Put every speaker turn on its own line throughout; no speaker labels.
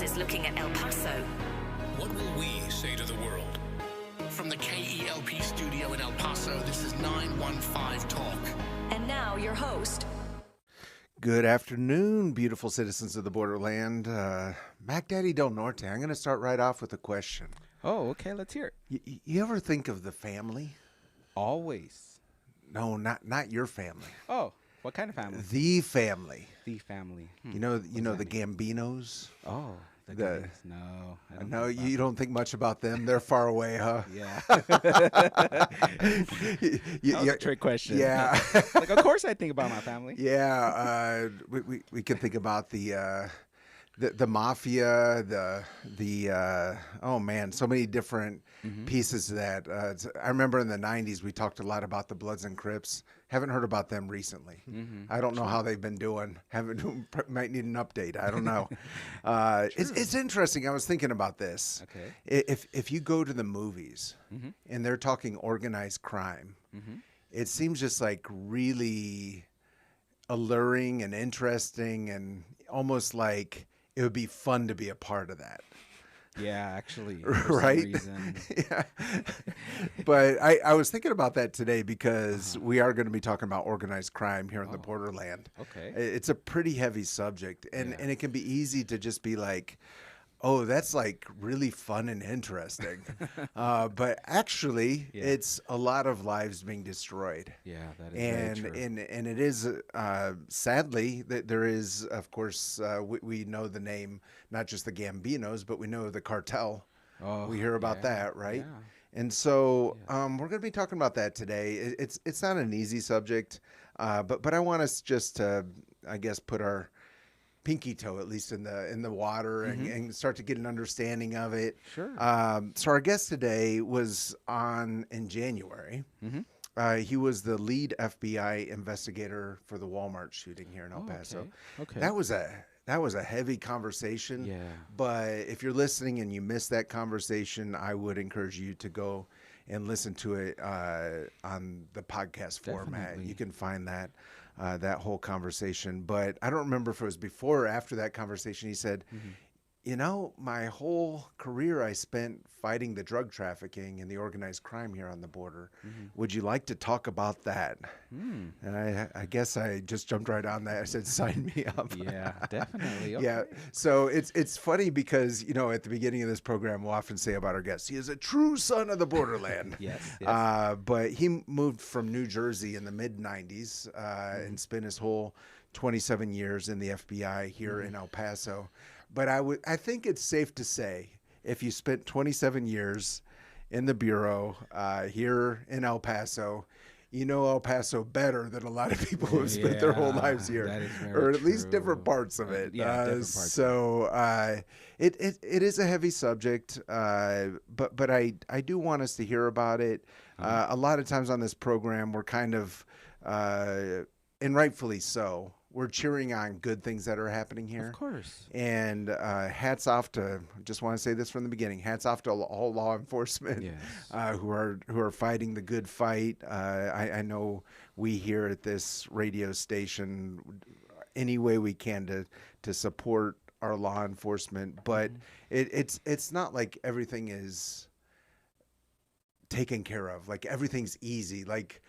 reporters looking at El Paso.
What will we say to the world? From the KELP studio in El Paso, this is 915 Talk.
And now your host.
Good afternoon, beautiful citizens of the borderland. Mac Daddy Del Norte, I'm going to start right off with a question.
Oh, okay, let's hear it.
You ever think of the family?
Always.
No, not your family.
Oh, what kind of family?
The family.
The family.
You know the Gambinos?
Oh,
The-
guys. No. I don't
No,
know about
you don't think much about them. They're far away, huh?
Yeah.
That
was a trick question.
Yeah.
Like, of course I think about my family.
Yeah, we can think about the mafia, oh man, so many different pieces of that. I remember in the 90s we talked a lot about the Bloods and Crips. Haven't heard about them recently. I don't know how they've been doing. Might need an update. I don't know. It's interesting. I was thinking about this.
Okay.
If you go to the movies and they're talking organized crime, it seems just like really alluring and interesting and almost like it would be fun to be a part of that.
Yeah, actually.
Right? Yeah. But I was thinking about that today because we are going to be talking about organized crime here in the borderland.
Okay.
It's a pretty heavy subject, and it can be easy to just be like, oh, that's like really fun and interesting. But actually, it's a lot of lives being destroyed.
Yeah, that is very true.
And it is, sadly, that there is, of course, we know the name, not just the Gambinos, but we know the cartel.
Oh,
We hear about that, right?
Yeah.
And so we're going to be talking about that today. It's not an easy subject, but I want us just to, I guess, put our pinky toe at least in the water and start to get an understanding of it.
Sure.
So our guest today was on in January. He was the lead FBI investigator for the Walmart shooting here in El Paso.
Okay.
That was a heavy conversation.
Yeah.
But if you're listening and you missed that conversation, I would encourage you to go and listen to it on the podcast format.
Definitely.
You can find that whole conversation. But I don't remember if it was before or after that conversation. He said, you know, my whole career I spent fighting the drug trafficking and the organized crime here on the border. Would you like to talk about that? And I guess I just jumped right on that. I said, sign me up.
Yeah, definitely. Okay.
Yeah. So it's funny because, you know, at the beginning of this program, we'll often say about our guests, he is a true son of the borderland.
Yes.
But he moved from New Jersey in the mid-90s and spent his whole 27 years in the FBI here in El Paso. But I think it's safe to say if you spent 27 years in the Bureau here in El Paso, you know El Paso better than a lot of people who have spent their whole lives here,
that is very
or at least
true.
different parts of it.
Yeah, different parts.
So it is a heavy subject, but I do want us to hear about it. A lot of times on this program, we're kind of, and rightfully so, we're cheering on good things that are happening here.
Of course.
And hats off to, just want to say this from the beginning, hats off to all law enforcement who are fighting the good fight. I know we here at this radio station, any way we can to support our law enforcement, but it's not like everything is taken care of, like everything's easy, like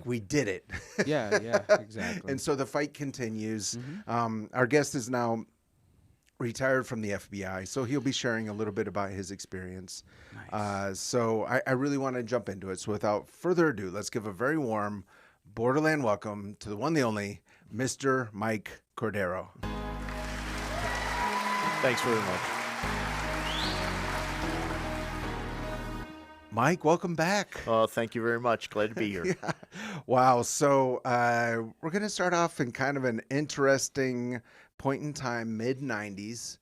we did it.
Yeah, exactly.
And so the fight continues. Our guest is now retired from the FBI, so he'll be sharing a little bit about his experience.
Nice.
So I really want to jump into it. So without further ado, let's give a very warm borderland welcome to the one, the only, Mr. Mike Cordero.
Thanks very much.
Mike, welcome back.
Thank you very much. Glad to be here.
Wow. So we're going to start off in kind of an interesting point in time, mid-90s.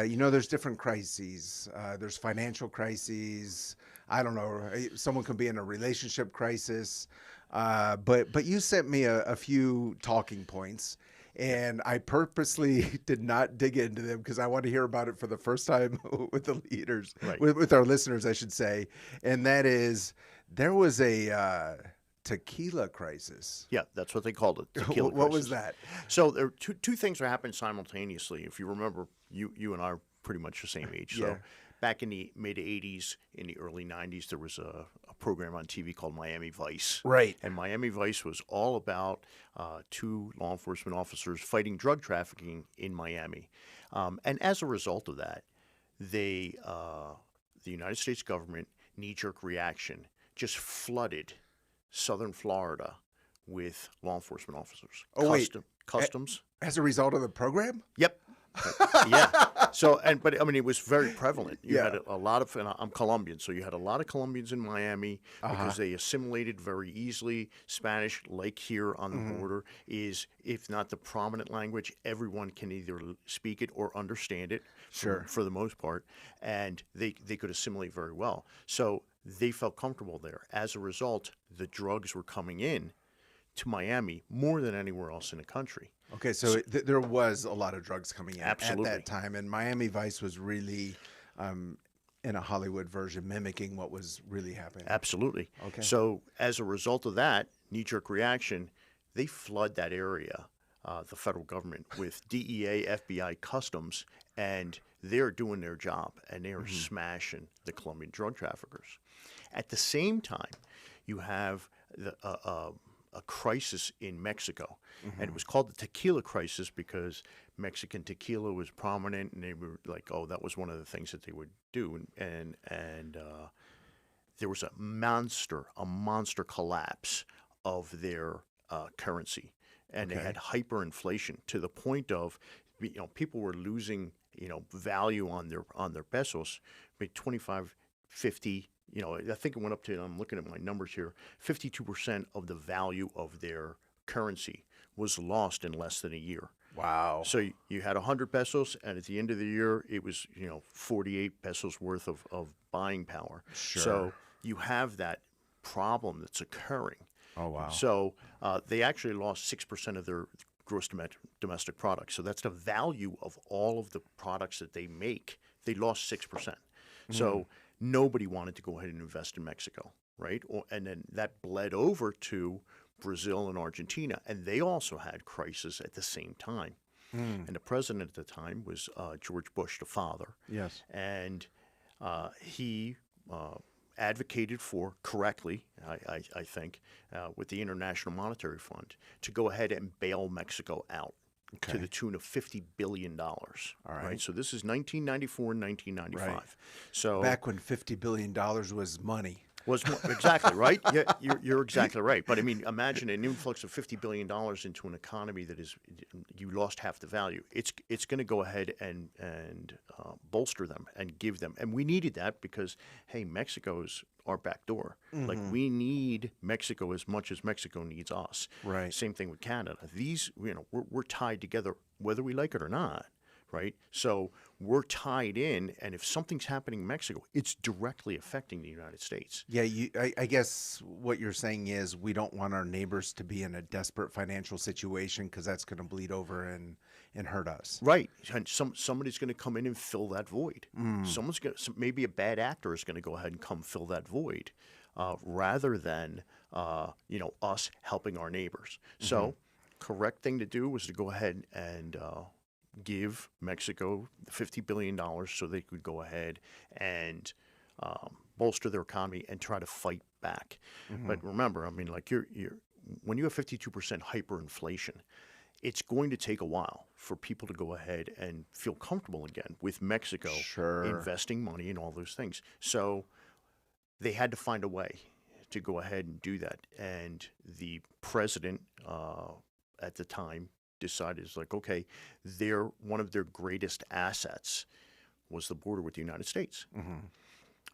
You know, there's different crises. There's financial crises. I don't know. Someone could be in a relationship crisis. But you sent me a few talking points. And I purposely did not dig into them because I want to hear about it for the first time with the leaders,
Right.
with our listeners, I should say. And that is, there was a tequila crisis.
Yeah, that's what they called it. Tequila
What was
crisis.
that?
So there are two things are happening simultaneously. If you remember, you and I pretty much the same age.
Yeah.
So back in the mid 80s, in the early 90s, there was a program on TV called Miami Vice.
Right.
And Miami Vice was all about two law enforcement officers fighting drug trafficking in Miami. And as a result of that, the United States government, knee-jerk reaction, just flooded southern Florida with law enforcement officers.
Oh, wait.
Customs.
As a result of the program?
Yep. Yeah. So, but I mean, it was very prevalent. You
Yeah.
had a lot of, and I'm Colombian, so you had a lot of Colombians in Miami because they assimilated very easily. Spanish, like here on the border, is, if not the prominent language, everyone can either speak it or understand it for the most part, and they could assimilate very well. So they felt comfortable there. As a result, the drugs were coming in to Miami more than anywhere else in the country.
Okay, so there was a lot of drugs coming in
Absolutely.
at that time, and Miami Vice was really, in a Hollywood version, mimicking what was really happening.
Absolutely.
Okay.
So as a result of that knee-jerk reaction, they flood that area, the federal government, with DEA, FBI, Customs, and they're doing their job, and they are smashing the Colombian drug traffickers. At the same time, you have a crisis in Mexico, and it was called the tequila crisis because Mexican tequila was prominent, and they were like, oh, that was one of the things that they would do, and there was a monster collapse of their currency, and they had hyperinflation to the point of, people were losing, value on their pesos, maybe 25, 50. I think it went up to, I'm looking at my numbers here, 52% of the value of their currency was lost in less than a year.
Wow.
So you had 100 pesos, and at the end of the year, it was, 48 pesos worth of buying power.
Sure.
So you have that problem that's occurring.
Oh, wow.
So they actually lost 6% of their gross domestic product. So that's the value of all of the products that they make. They lost 6%. So nobody wanted to go ahead and invest in Mexico, right? And then that bled over to Brazil and Argentina, and they also had crisis at the same time. And the president at the time was George Bush, the father.
Yes.
And he advocated for, correctly, I think, with the International Monetary Fund, to go ahead and bail Mexico out to the tune of $50 billion. All right. So this is 1994 and 1995.
Right.
So
Back when $50 billion was money.
Exactly right. Yeah, you're exactly right. But I mean, imagine an influx of $50 billion into an economy that is, you lost half the value. It's going to go ahead and bolster them and give them. And we needed that because, hey, Mexico's our back door. Like, we need Mexico as much as Mexico needs us.
Right.
Same thing with Canada. These, we're tied together whether we like it or not. Right? So we're tied in, and if something's happening in Mexico, it's directly affecting the United States.
Yeah, I guess what you're saying is we don't want our neighbors to be in a desperate financial situation because that's going to bleed over and hurt us.
Right. And somebody's going to come in and fill that void. Someone's going to, maybe a bad actor is going to go ahead and come fill that void rather than, us helping our neighbors. So correct thing to do was to go ahead and give Mexico $50 billion so they could go ahead and bolster their economy and try to fight back. But remember, I mean, like when you have 52% hyperinflation, it's going to take a while for people to go ahead and feel comfortable again with Mexico investing money in all those things. So they had to find a way to go ahead and do that. And the president at the time decided, it's like, okay, one of their greatest assets was the border with the United States.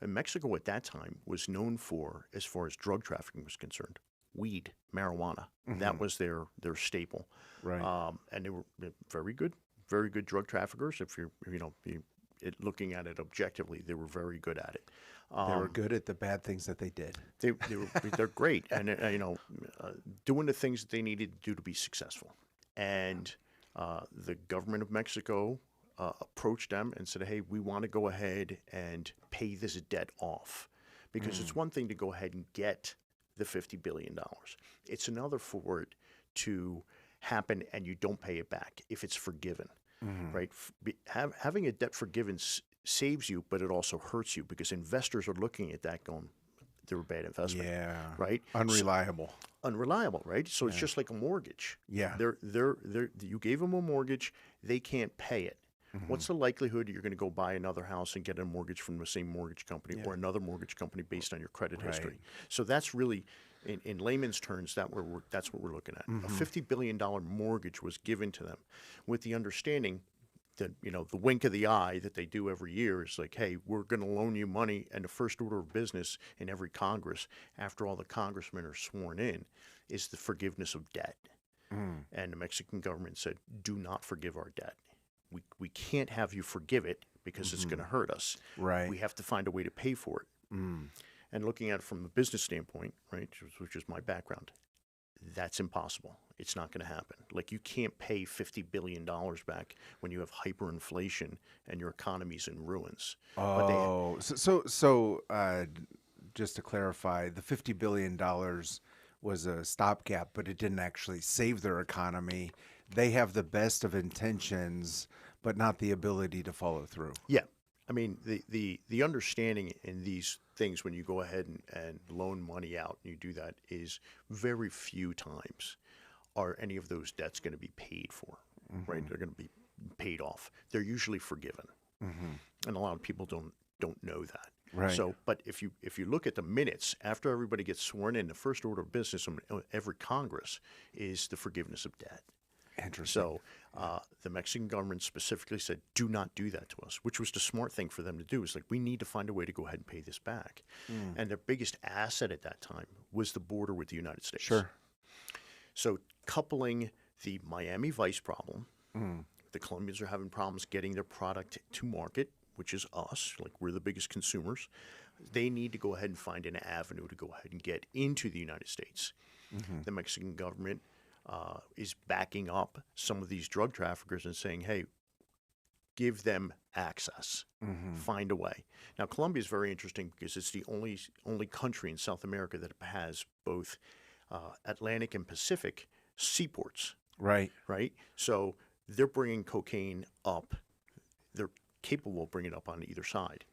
And Mexico at that time was known for, as far as drug trafficking was concerned, weed, marijuana. That was their staple.
Right.
And they were very good drug traffickers. If you're, looking at it objectively, they were very good at it.
They were good at the bad things that they did.
They're great, and doing the things that they needed to do to be successful. And the government of Mexico approached them and said, hey, we want to go ahead and pay this debt off. Because it's one thing to go ahead and get the $50 billion. It's another for it to happen and you don't pay it back if it's forgiven. right? Having a debt forgiven saves you, but it also hurts you because investors are looking at that going, they're a bad investment,
Yeah.
right?
Unreliable.
Unreliable, right? So it's just like a mortgage.
Yeah.
You gave them a mortgage, they can't pay it. What's the likelihood you're going to go buy another house and get a mortgage from the same mortgage company or another mortgage company based on your credit history? So that's really, in layman's terms, that's what we're looking at. A $50 billion mortgage was given to them with the understanding that, the wink of the eye that they do every year is like, hey, we're going to loan you money. And the first order of business in every Congress, after all the congressmen are sworn in, is the forgiveness of debt. And the Mexican government said, do not forgive our debt. We can't have you forgive it because it's going to hurt us.
Right.
We have to find a way to pay for it. And looking at it from the business standpoint, right, which is my background, that's impossible. It's not going to happen. Like, you can't pay $50 billion back when you have hyperinflation and your economy's in ruins.
Oh, so just to clarify, the $50 billion was a stopgap, but it didn't actually save their economy. They have the best of intentions, but not the ability to follow through.
Yeah. I mean, the understanding in these things when you go ahead and loan money out and you do that is very few times are any of those debts going to be paid for, right? They're going to be paid off. They're usually forgiven. And a lot of people don't know that.
Right.
So, but if you look at the minutes after everybody gets sworn in, the first order of business in every Congress is the forgiveness of debt.
Interesting.
So the Mexican government specifically said, do not do that to us, which was the smart thing for them to do. Is like, we need to find a way to go ahead and pay this back. And their biggest asset at that time was the border with the United States.
Sure.
So coupling the Miami Vice problem, the Colombians are having problems getting their product to market, which is us, like we're the biggest consumers. They need to go ahead and find an avenue to go ahead and get into the United States. The Mexican government is backing up some of these drug traffickers and saying, hey, give them access, find a way. Now, Colombia is very interesting because it's the only country in South America that has both Atlantic and Pacific seaports.
Right.
Right? So they're bringing cocaine up. They're capable of bringing it up on either side.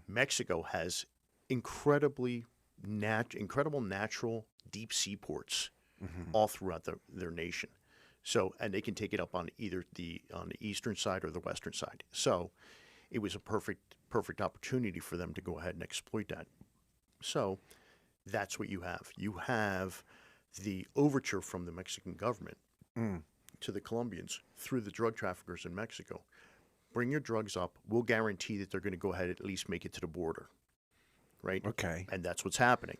Mexico has incredible natural deep seaports all throughout their nation. So, and they can take it up on either on the eastern side or the western side. So it was a perfect opportunity for them to go ahead and exploit that. So that's what you have. You have the overture from the Mexican government to the Colombians through the drug traffickers in Mexico. Bring your drugs up. We'll guarantee that they're going to go ahead and at least make it to the border. Right?
Okay.
And that's what's happening.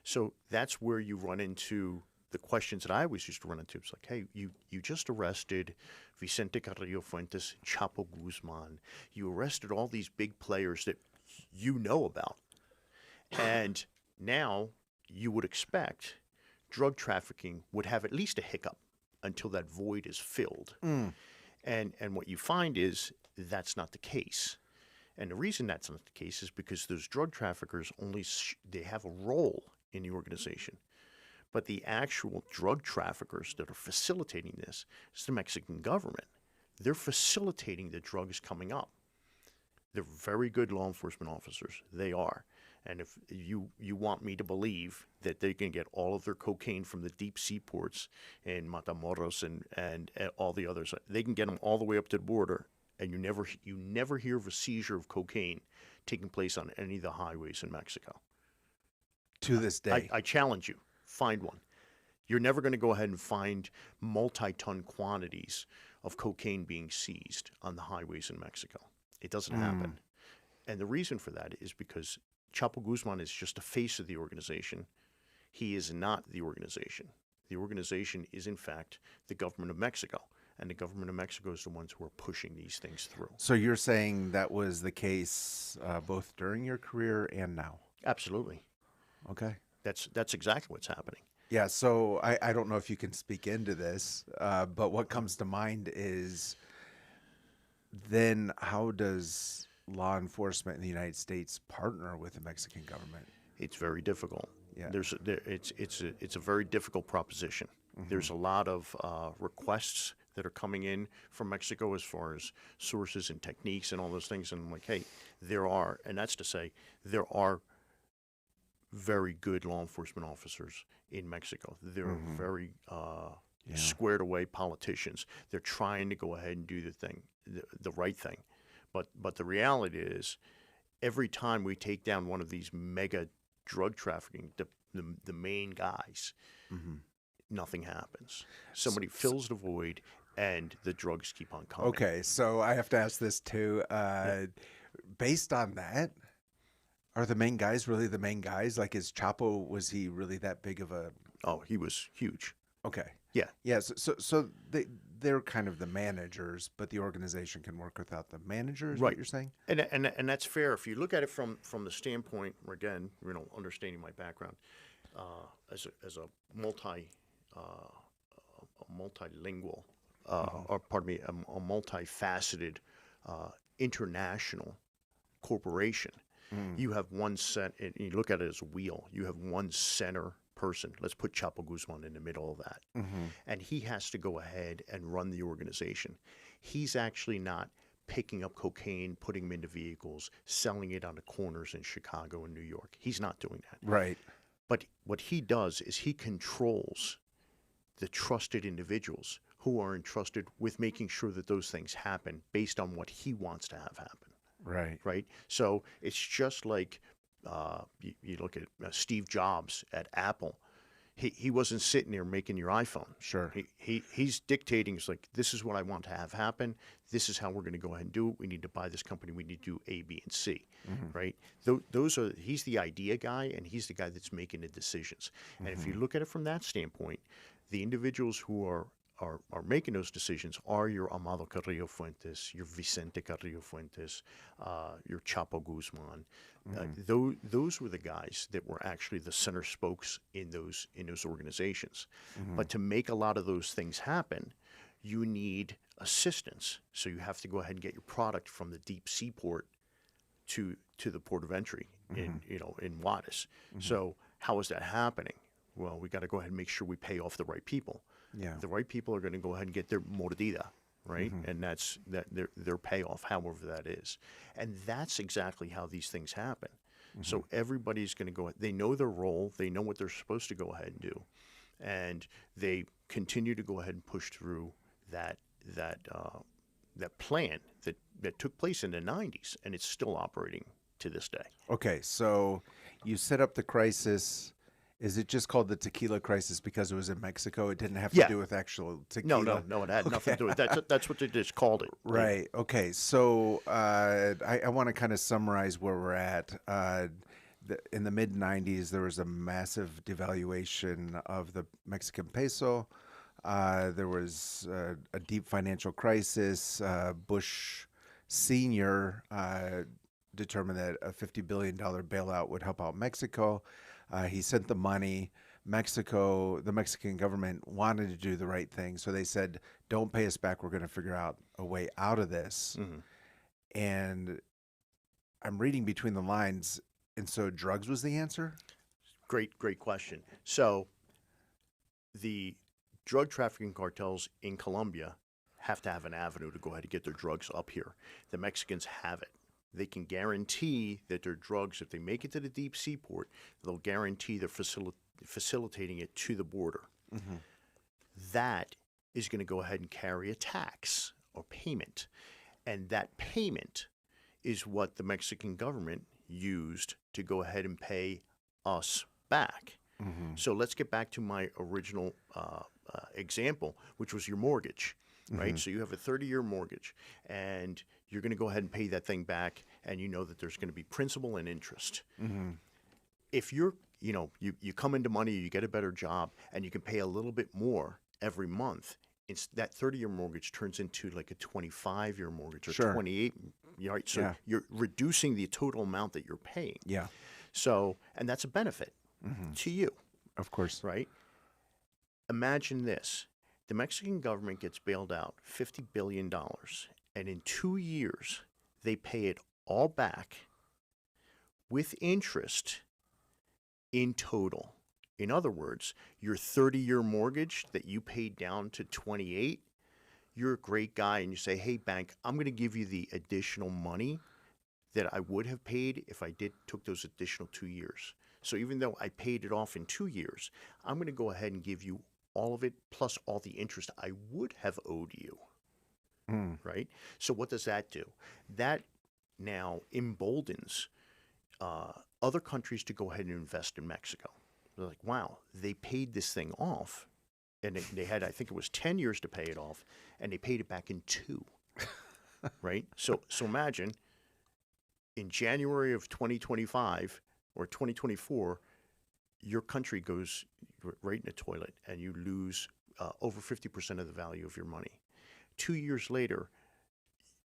So that's where you run into the questions that I always used to run into. It's like, hey, you just arrested Vicente Carrillo Fuentes, Chapo Guzman. You arrested all these big players that you know about. And now you would expect drug trafficking would have at least a hiccup until that void is filled. And what you find is that's not the case. And the reason that's not the case is because those drug traffickers they have a role in the organization. But the actual drug traffickers that are facilitating this is the Mexican government. They're facilitating the drugs coming up. They're very good law enforcement officers. They are. And if you want me to believe that they can get all of their cocaine from the deep seaports in Matamoros and all the others, they can get them all the way up to the border, and you never hear of a seizure of cocaine taking place on any of the highways in Mexico.
To this day.
I challenge you. Find one. You're never going to go ahead and find multi-ton quantities of cocaine being seized on the highways in Mexico. It doesn't happen. And the reason for that is because Chapo Guzman is just a face of the organization. He is not the organization. The organization is, in fact, the government of Mexico. And the government of Mexico is the ones who are pushing these things through.
So you're saying that was the case both during your career and now?
Absolutely.
Okay.
That's exactly what's happening.
Yeah, so I don't know if you can speak into this, but what comes to mind is then how does law enforcement in the United States partner with the Mexican government?
It's very difficult.
Yeah.
It's a very difficult proposition. There's a lot of requests that are coming in from Mexico as far as sources and techniques and all those things. And I'm like, hey, there are, and that's to say, there are very good law enforcement officers in Mexico. They're very squared away politicians. They're trying to go ahead and do the right thing. But the reality is, every time we take down one of these mega drug trafficking, the main guys, nothing happens. Somebody fills the void, and the drugs keep on coming.
Okay, so I have to ask this too. Based on that, are the main guys really the main guys? Like, is Chapo, was he really that big of a...
Oh, he was huge.
Okay.
Yeah.
Yeah, so they're kind of the managers, but the organization can work without the managers,
Right.
what you're saying?
And that's fair. If you look at it from the standpoint, again, understanding my background, as a multilingual, or pardon me, a multifaceted international corporation, you have one set, and you look at it as a wheel. You have one center person. Let's put Chapo Guzman in the middle of that. And he has to go ahead and run the organization. He's actually not picking up cocaine, putting them into vehicles, selling it on the corners in Chicago and New York. He's not doing that.
Right.
But what he does is he controls the trusted individuals who are entrusted with making sure that those things happen based on what he wants to have happen.
Right.
Right? So it's just like you look at Steve Jobs at Apple. He wasn't sitting there making your iPhone.
Sure.
He's dictating. It's like, this is what I want to have happen. This is how we're going to go ahead and do it. We need to buy this company. We need to do A, B, and C. Right? He's the idea guy, and he's the guy that's making the decisions. And if you look at it from that standpoint, the individuals who are making those decisions are your Amado Carrillo Fuentes, your Vicente Carrillo Fuentes, your Chapo Guzman. Those were the guys that were actually the center spokes in those organizations. But to make a lot of those things happen, you need assistance. So you have to go ahead and get your product from the deep seaport to the port of entry in Juarez. So how is that happening? Well, we got to go ahead and make sure we pay off the right people.
Yeah.
The right people are going to go ahead and get their mordida, right? And that's their payoff, however that is. And that's exactly how these things happen. So everybody's going to go. They know their role. They know what they're supposed to go ahead and do, and they continue to go ahead and push through that plan that took place in the 90s, and it's still operating to this day.
Okay, so you set up the crisis. Is it just called the tequila crisis because it was in Mexico? It didn't have to do with actual tequila?
No, it had nothing to do with that. That's what they just called it.
Right. Okay. So I want to kind of summarize where we're at. In the mid-'90s, there was a massive devaluation of the Mexican peso. There was a deep financial crisis. Bush Sr. Determined that a $50 billion bailout would help out Mexico. He sent the money. The Mexican government wanted to do the right thing. So they said, don't pay us back. We're going to figure out a way out of this. And I'm reading between the lines. And so drugs was the answer?
Great question. So the drug trafficking cartels in Colombia have to have an avenue to go ahead and get their drugs up here. The Mexicans have it. They can guarantee that their drugs, if they make it to the deep seaport, they'll guarantee they're facilitating it to the border. That is going to go ahead and carry a tax or payment. And that payment is what the Mexican government used to go ahead and pay us back. So let's get back to my original example, which was your mortgage. Right? So you have a 30-year mortgage, and you're going to go ahead and pay that thing back, and you know that there's going to be principal and interest. If you come into money, you get a better job, and you can pay a little bit more every month, that 30-year mortgage turns into like a 25-year mortgage or 28. Right? So you're reducing the total amount that you're paying.
Yeah.
So, and that's a benefit to you.
Of course.
Right? Imagine this. The Mexican government gets bailed out $50 billion, and in 2 years, they pay it all back with interest in total. In other words, your 30-year mortgage that you paid down to 28, you're a great guy and you say, hey, bank, I'm going to give you the additional money that I would have paid if I took those additional 2 years. So even though I paid it off in 2 years, I'm going to go ahead and give you all of it plus all the interest I would have owed you. Right? So what does that do? That now emboldens other countries to go ahead and invest in Mexico. They're like, wow, they paid this thing off. And they had, I think it was 10 years to pay it off, and they paid it back in 2. Right? So imagine in January of 2025 or 2024, your country goes right in the toilet and you lose over 50% of the value of your money. 2 years later,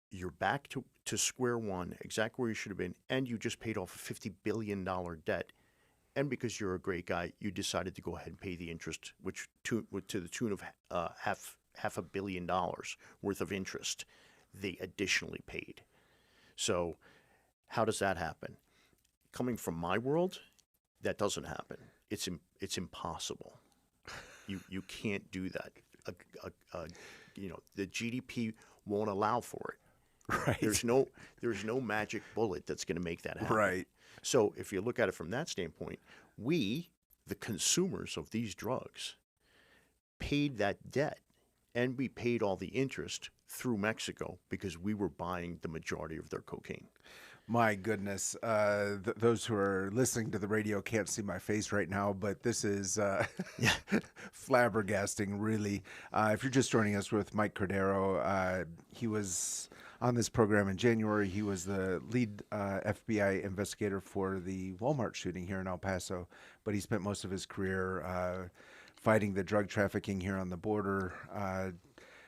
you're back to square one, exactly where you should have been, and you just paid off a $50 billion debt. And because you're a great guy, you decided to go ahead and pay the interest, which to the tune of half $500 million worth of interest they additionally paid. So how does that happen? Coming from my world, that doesn't happen. It's impossible. You can't do that. The GDP won't allow for it.
Right.
There's no magic bullet that's going to make that happen.
Right.
So if you look at it from that standpoint, we, the consumers of these drugs, paid that debt, and we paid all the interest through Mexico because we were buying the majority of their cocaine.
My goodness. Those who are listening to the radio can't see my face right now, but this is flabbergasting, really. If you're just joining us with Mike Cordero, he was on this program in January. He was the lead FBI investigator for the Walmart shooting here in El Paso, but he spent most of his career fighting the drug trafficking here on the border.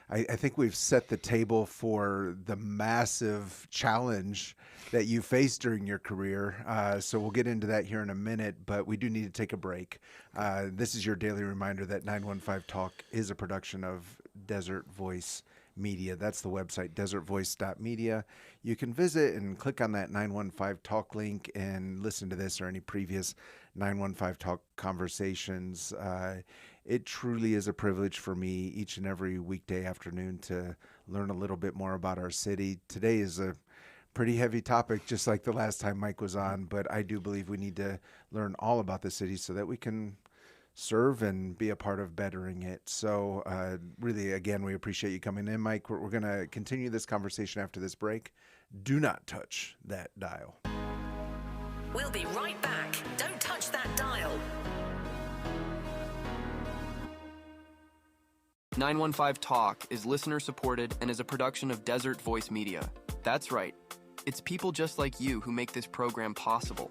I think we've set the table for the massive challenge that you faced during your career. So we'll get into that here in a minute, but we do need to take a break. This is your daily reminder that 915 Talk is a production of Desert Voice Media. That's the website, desertvoice.media. You can visit and click on that 915 Talk link and listen to this or any previous 915 Talk conversations. It truly is a privilege for me each and every weekday afternoon to learn a little bit more about our city. Today is a pretty heavy topic, just like the last time Mike was on, but I do believe we need to learn all about the city so that we can serve and be a part of bettering it. So really, again, we appreciate you coming in, Mike. We're going to continue this conversation after this break. Do not touch that dial.
We'll be right back. Don't touch that dial.
915 Talk is listener supported and is a production of Desert Voice Media. That's right. It's people just like you who make this program possible.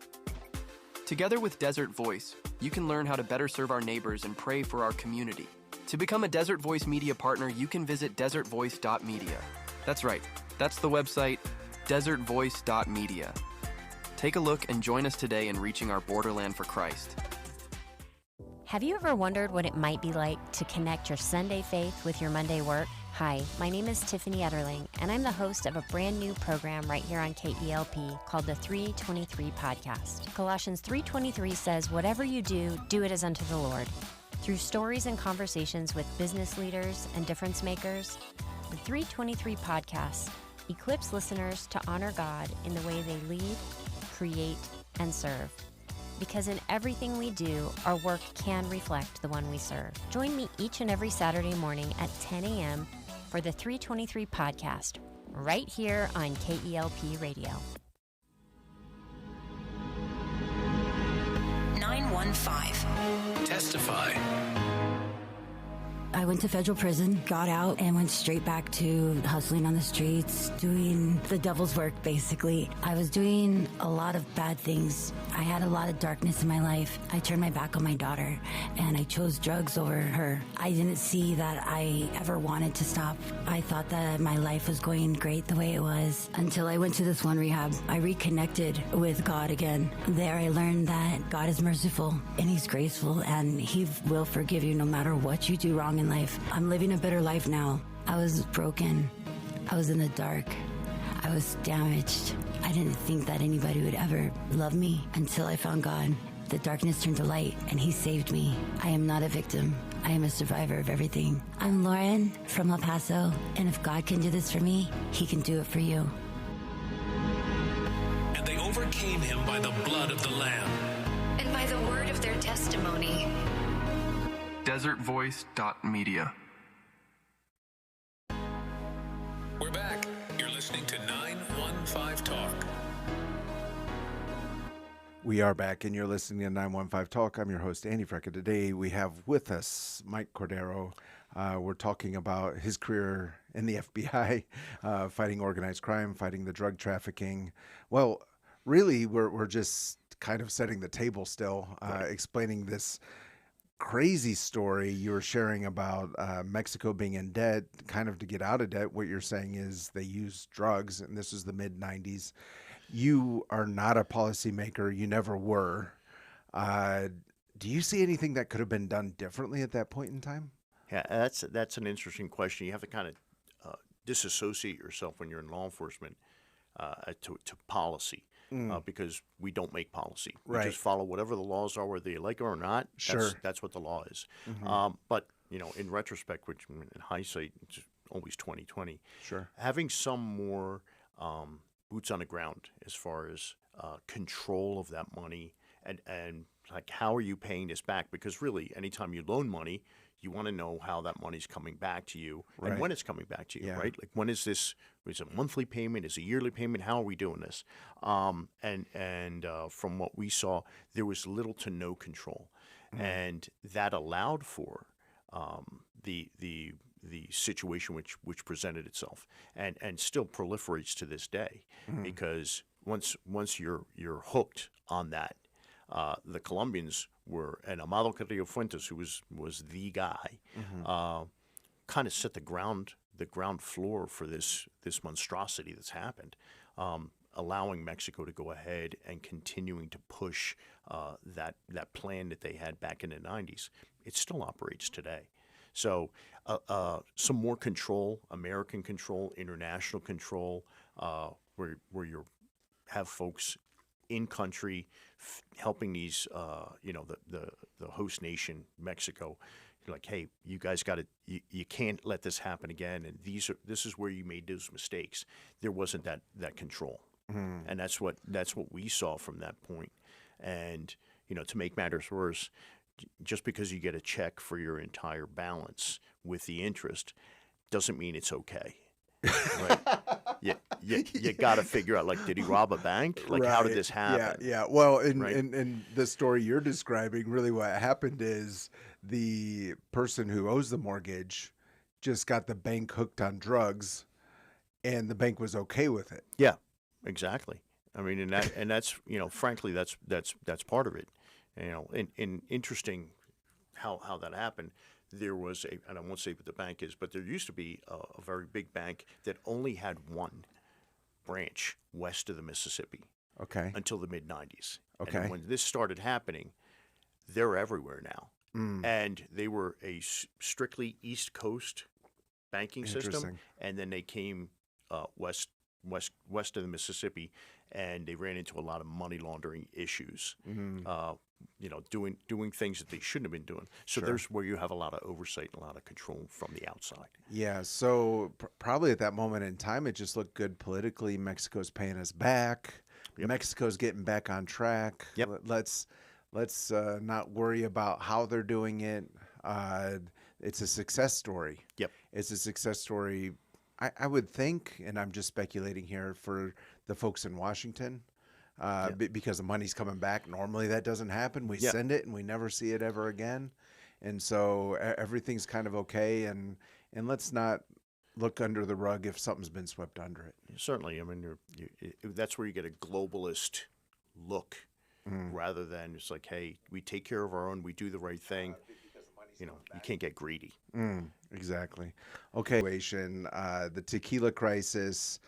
Together with Desert Voice, you can learn how to better serve our neighbors and pray for our community. To become a Desert Voice Media partner, you can visit desertvoice.media. That's right. That's the website, desertvoice.media. Take a look and join us today in reaching our borderland for Christ.
Have you ever wondered what it might be like to connect your Sunday faith with your Monday work? Hi, my name is Tiffany Etterling, and I'm the host of a brand new program right here on KELP called the 323 Podcast. Colossians 3:23 says, whatever you do, do it as unto the Lord. Through stories and conversations with business leaders and difference makers, the 323 Podcast equips listeners to honor God in the way they lead, create, and serve. Because in everything we do, our work can reflect the one we serve. Join me each and every Saturday morning at 10 a.m. for the 323 Podcast, right here on KELP Radio.
915.
Testify.
I went to federal prison, got out, and went straight back to hustling on the streets, doing the devil's work, basically. I was doing a lot of bad things. I had a lot of darkness in my life. I turned my back on my daughter, and I chose drugs over her. I didn't see that I ever wanted to stop. I thought that my life was going great the way it was until I went to this one rehab. I reconnected with God again. There I learned that God is merciful, and He's graceful, and He will forgive you no matter what you do wrong in life. I'm living a better life now. I was broken. I was in the dark. I was damaged. I didn't think that anybody would ever love me until I found God. The darkness turned to light, and He saved me. I am not a victim. I am a survivor of everything. I'm Lauren from El Paso, and if God can do this for me, he can do it for you.
And they overcame him by the blood of the Lamb
And by the word of their testimony.
DesertVoice.media.
We're back. You're listening to 915 Talk.
We are back, and you're listening to 915 Talk. I'm your host, Andy Frecka. Today, we have with us Mike Cordero. We're talking about his career in the FBI, fighting organized crime, fighting the drug trafficking. Well, really, we're just kind of setting the table still, explaining this crazy story you were sharing about Mexico being in debt, kind of to get out of debt. What you're saying is they used drugs, and this was the mid-'90s. You are not a policymaker. You never were. Do you see anything that could have been done differently at that point in time?
Yeah, that's an interesting question. You have to kind of disassociate yourself when you're in law enforcement to policy because we don't make policy. We
Right.
just follow whatever the laws are, whether you like them or not.
Sure.
That's what the law is. But in retrospect, which in hindsight, it's always 2020.
Sure.
Having some more boots on the ground as far as control of that money and like how are you paying this back? Because really, anytime you loan money, you want to know how that money's coming back to you and when it's coming back to you,
Yeah.
right? Like when is this? Is it a monthly payment? Is it a yearly payment? How are we doing this? And from what we saw, there was little to no control, and that allowed for the situation which presented itself and still proliferates to this day because once you're hooked on that, the Colombians were, and Amado Carrillo Fuentes, who was the guy, kind of set the ground floor for this monstrosity that's happened, allowing Mexico to go ahead and continuing to push that plan that they had back in the 90s. It still operates today. So some more control, American control, international control, where you have folks in country helping these, the host nation, Mexico. You're like, hey, you guys got to, you can't let this happen again. And this is where you made those mistakes. There wasn't that control, and that's what we saw from that point. And to make matters worse, just because you get a check for your entire balance with the interest doesn't mean it's okay. Right? You got to figure out, like, did he rob a bank? Like, how did this happen?
Yeah. Well,
Right?
in the story you're describing, really what happened is the person who owes the mortgage just got the bank hooked on drugs, and the bank was okay with it.
Yeah, exactly. I mean, and that's frankly, that's part of it. And interesting how that happened. There was and I won't say what the bank is, but there used to be a very big bank that only had one branch west of the Mississippi.
Okay.
Until the mid-'90s.
Okay.
And when this started happening, they're everywhere now. And they were a strictly East Coast banking system,
Interesting.
and then they came west of the Mississippi, and they ran into a lot of money laundering issues. Doing things that they shouldn't have been doing. So there's where you have a lot of oversight and a lot of control from the outside.
Yeah. So probably at that moment in time, it just looked good politically. Mexico's paying us back.
Yep.
Mexico's getting back on track.
Yep.
Let's not worry about how they're doing it. It's a success story.
Yep.
It's a success story, I would think, and I'm just speculating here, for the folks in Washington, because the money's coming back. Normally that doesn't happen. We send it and we never see it ever again. And so everything's kind of okay. And let's not look under the rug if something's been swept under it.
Certainly. I mean, that's where you get a globalist look rather than it's like, hey, we take care of our own, we do the right thing. You can't get greedy.
Exactly. Okay. The tequila crisis.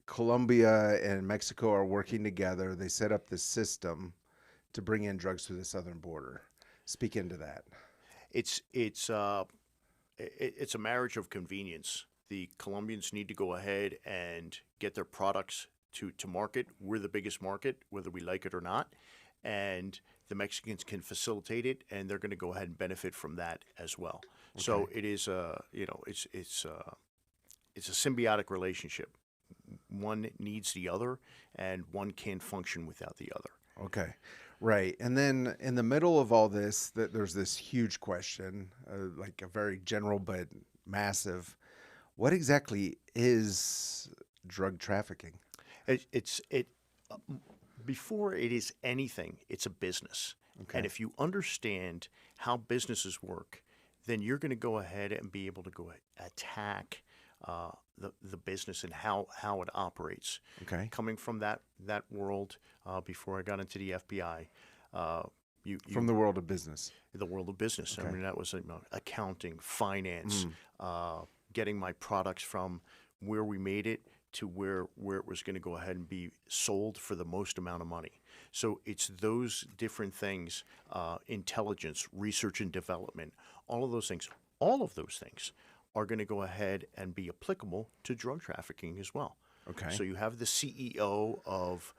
Colombia and Mexico are working together. They set up this system to bring in drugs through the southern border. Speak into that.
It's a marriage of convenience. The Colombians need to go ahead and get their products to market. We're the biggest market, whether we like it or not. and the Mexicans can facilitate it, and they're going to go ahead and benefit from that as well. So it is it's a symbiotic relationship. One needs the other, and one can't function without the other.
Okay. Right. And then in the middle of all this, there's this huge question, like a very general but massive. What exactly is drug trafficking?
Before it is anything, it's a business.
Okay.
And if you understand how businesses work, then you're going to go ahead and be able to go attack the business and how it operates.
Okay.
Coming from that world, before I got into the FBI,
from the world of business.
The world of business.
Okay.
I mean, that was accounting, finance, getting my products from where we made it to where it was going to go ahead and be sold for the most amount of money. So it's those different things, intelligence, research and development, all of those things are going to go ahead and be applicable to drug trafficking as well.
Okay.
So you have the CEO of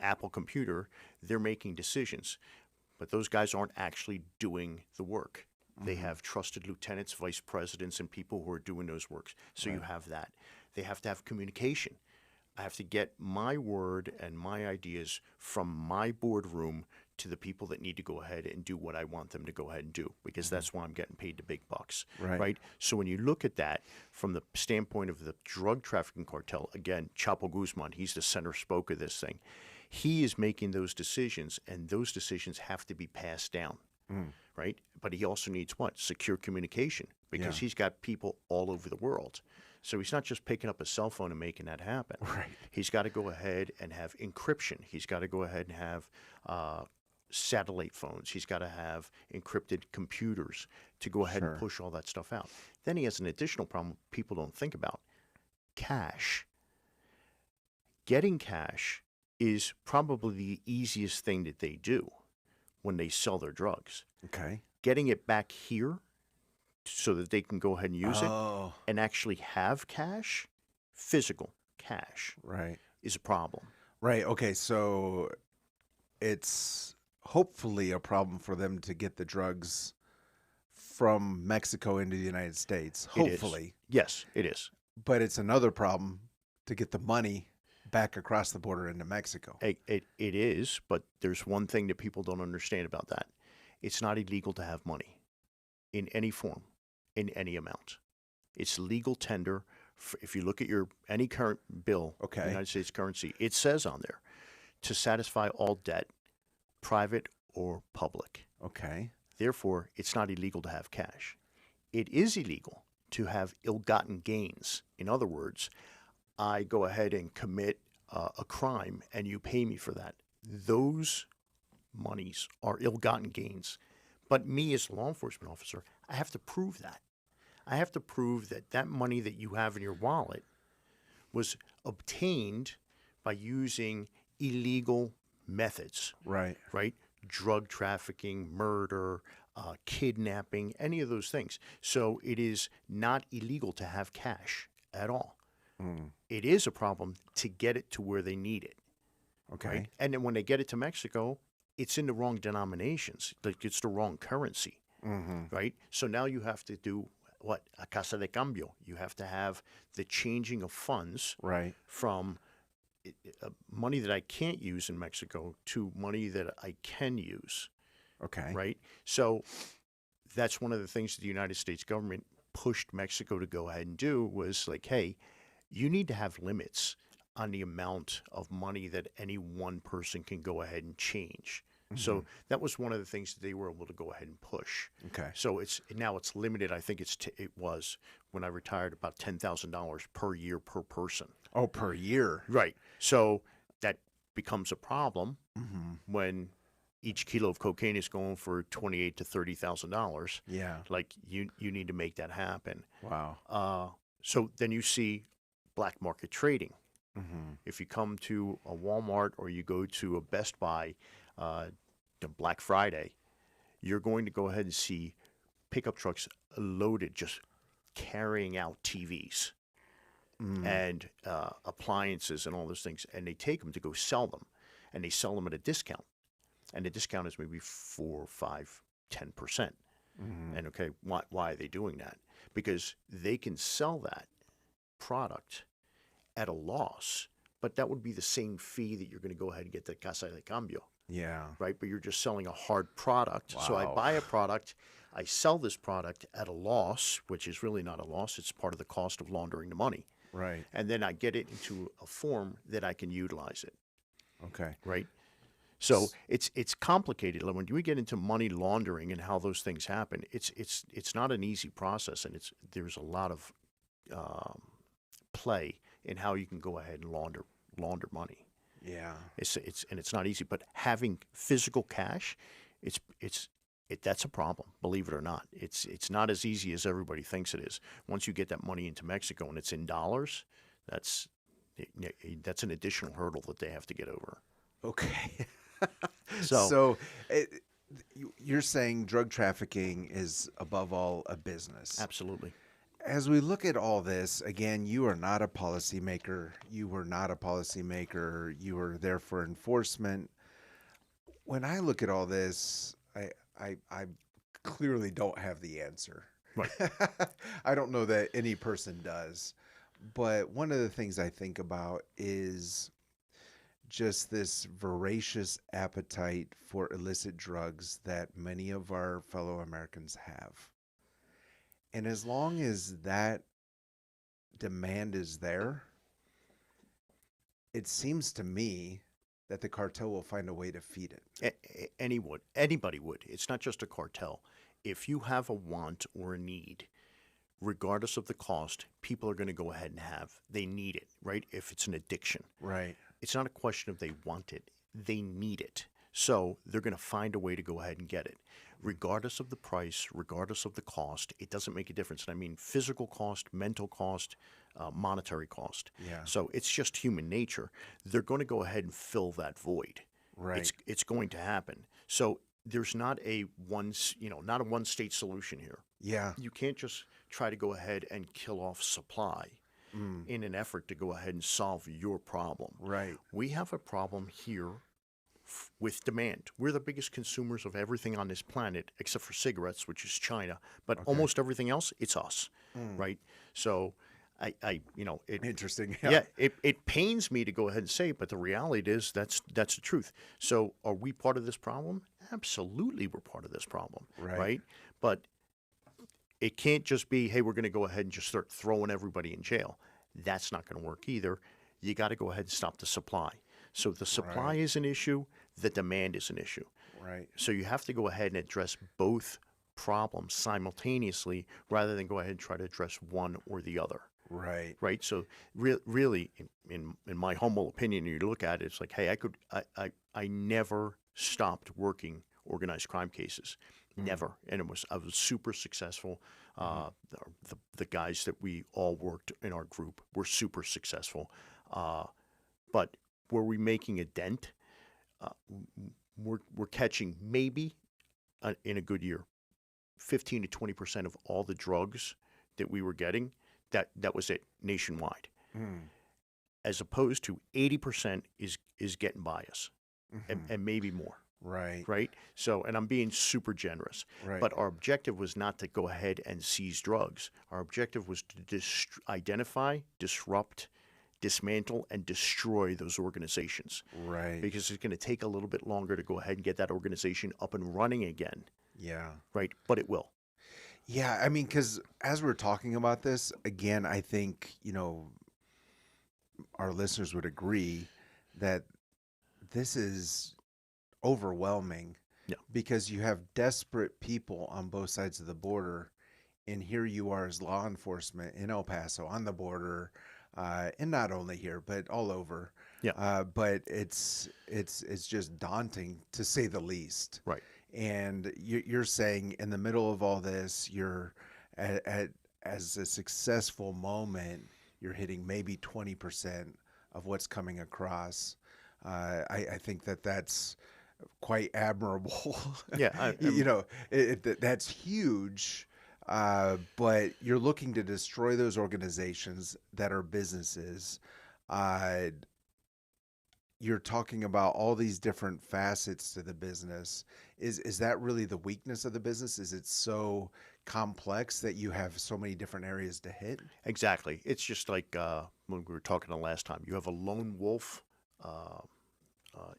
Apple Computer, they're making decisions, but those guys aren't actually doing the work. They have trusted lieutenants, vice presidents, and people who are doing those works. So you have that. They have to have communication. I have to get my word and my ideas from my boardroom to the people that need to go ahead and do what I want them to go ahead and do, because that's why I'm getting paid the big bucks, right? So when you look at that from the standpoint of the drug trafficking cartel, again, Chapo Guzman, he's the center spoke of this thing. He is making those decisions, and those decisions have to be passed down, right? But he also needs what? Secure communication, because he's got people all over the world. So he's not just picking up a cell phone and making that happen.
Right.
He's got to go ahead and have encryption. He's got to go ahead and have satellite phones. He's got to have encrypted computers to go ahead and push all that stuff out. Then he has an additional problem people don't think about: cash. Getting cash is probably the easiest thing that they do when they sell their drugs.
Okay.
Getting it back here so that they can go ahead and use it and actually have cash, physical cash, is a problem.
Right. Okay. So it's hopefully a problem for them to get the drugs from Mexico into the United States. Hopefully.
Yes, it is.
But it's another problem to get the money back across the border into Mexico.
It is, but there's one thing that people don't understand about that. It's not illegal to have money in any form, in any amount. It's legal tender. If you look at any current bill, United States currency, it says on there to satisfy all debt, private or public.
Okay.
Therefore, it's not illegal to have cash. It is illegal to have ill-gotten gains. In other words, I go ahead and commit a crime and you pay me for that. Those monies are ill-gotten gains. But me as a law enforcement officer, I have to prove that. I have to prove that that money that you have in your wallet was obtained by using illegal methods.
Right.
Right? Drug trafficking, murder, kidnapping, any of those things. So it is not illegal to have cash at all. It is a problem to get it to where they need it.
Okay.
Right? And then when they get it to Mexico, it's in the wrong denominations. Like it's the wrong currency. Right? So now you have to do what? A casa de cambio. You have to have the changing of funds from money that I can't use in Mexico to money that I can use.
Okay.
Right? So that's one of the things that the United States government pushed Mexico to go ahead and do was like, hey, you need to have limits on the amount of money that any one person can go ahead and change. So that was one of the things that they were able to go ahead and push.
Okay.
So now it's limited. I think it was when I retired about $10,000 per year per person.
Oh, per year.
Right. So that becomes a problem when each kilo of cocaine is going for $28,000 to $30,000.
Yeah.
Like you need to make that happen.
Wow.
So then you see black market trading. If you come to a Walmart or you go to a Best Buy, Black Friday, you're going to go ahead and see pickup trucks loaded, just carrying out TVs and appliances and all those things, and they take them to go sell them, and they sell them at a discount. and the discount is maybe 4, 5, 10%. And okay, why are they doing that? Because they can sell that product at a loss, but that would be the same fee that you're going to go ahead and get the casa de cambio.
Yeah.
Right? But you're just selling a hard product. So I
Wow.
buy a product, I sell this product at a loss, which is really not a loss. It's part of the cost of laundering the money.
Right.
And then I get it into a form that I can utilize it.
Okay.
Right? So it's complicated. Like, when we get into money laundering and how those things happen, it's not an easy process, and there's a lot of play in how you can go ahead and launder money.
Yeah.
It's not easy, but having physical cash, that's a problem. Believe it or not, it's not as easy as everybody thinks it is. Once you get that money into Mexico and it's in dollars, that's an additional hurdle that they have to get over.
Okay.
So
you're saying drug trafficking is above all a business.
Absolutely.
As we look at all this, again, you are not a policymaker. You were not a policymaker. You were there for enforcement. When I look at all this, I clearly don't have the answer.
Right.
I don't know that any person does. But one of the things I think about is just this voracious appetite for illicit drugs that many of our fellow Americans have. And as long as that demand is there, it seems to me that the cartel will find a way to feed it.
Anybody would. It's not just a cartel. If you have a want or a need, regardless of the cost, people are going to go ahead and they need it, right? If it's an addiction.
Right.
It's not a question of they want it. They need it. So they're going to find a way to go ahead and get it. Regardless of the price, regardless of the cost, it doesn't make a difference. And I mean physical cost, mental cost, monetary cost.
Yeah.
So it's just human nature. They're going to go ahead and fill that void.
Right.
It's going to happen. So there's not a one state solution here.
Yeah.
You can't just try to go ahead and kill off supply in an effort to go ahead and solve your problem.
Right.
We have a problem here with demand. We're the biggest consumers of everything on this planet, except for cigarettes, which is China. But almost everything else, it's us, right? So,
Interesting.
Yeah, it pains me to go ahead and say it, but the reality is that's the truth. So, are we part of this problem? Absolutely, we're part of this problem, right? But it can't just be, hey, we're going to go ahead and just start throwing everybody in jail. That's not going to work either. You got to go ahead and stop the supply. So the supply is an issue, the demand is an issue.
Right.
So you have to go ahead and address both problems simultaneously rather than go ahead and try to address one or the other.
Right.
Right. So really, in my humble opinion, you look at it, it's like, hey, I never stopped working organized crime cases. Never. And I was super successful. The guys that we all worked in our group were super successful. But were we making a dent? We're catching maybe in a good year 15 to 20% of all the drugs that we were getting. That was it nationwide. As opposed to 80% is getting by us, and maybe more.
Right.
Right. So, and I'm being super generous.
Right.
But our objective was not to go ahead and seize drugs. Our objective was to identify, disrupt, dismantle, and destroy those organizations.
Right.
Because it's going to take a little bit longer to go ahead and get that organization up and running again.
Yeah.
Right. But it will.
Yeah. I mean, because as we're talking about this, again, I think, our listeners would agree that this is overwhelming.
Yeah.
Because you have desperate people on both sides of the border, and here you are as law enforcement in El Paso on the border, and not only here but all over.
Yeah.
But it's just daunting to say the least.
Right.
And you're saying in the middle of all this, you're as a successful moment, you're hitting maybe 20% of what's coming across. I think that's quite admirable.
Yeah.
That's huge. But you're looking to destroy those organizations that are businesses. you're talking about all these different facets to the business. Is that really the weakness of the business? Is it so complex that you have so many different areas to hit?
Exactly. It's just like when we were talking the last time. You have a lone wolf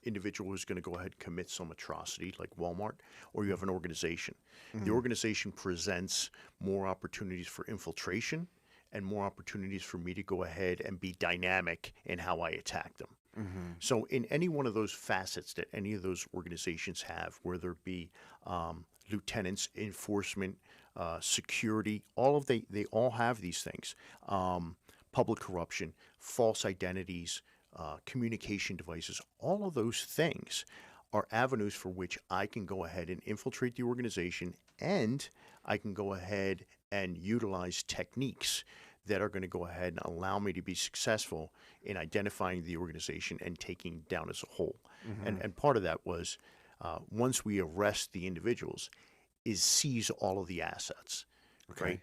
individual who's going to go ahead and commit some atrocity like Walmart, or you have an organization. The organization presents more opportunities for infiltration and more opportunities for me to go ahead and be dynamic in how I attack them. So in any one of those facets that any of those organizations have, whether it be lieutenants, enforcement, security, they all have these things. Public corruption, false identities, communication devices, all of those things are avenues for which I can go ahead and infiltrate the organization, and I can go ahead and utilize techniques that are going to go ahead and allow me to be successful in identifying the organization and taking down as a whole. And part of that was once we arrest the individuals, is seize all of the assets, right?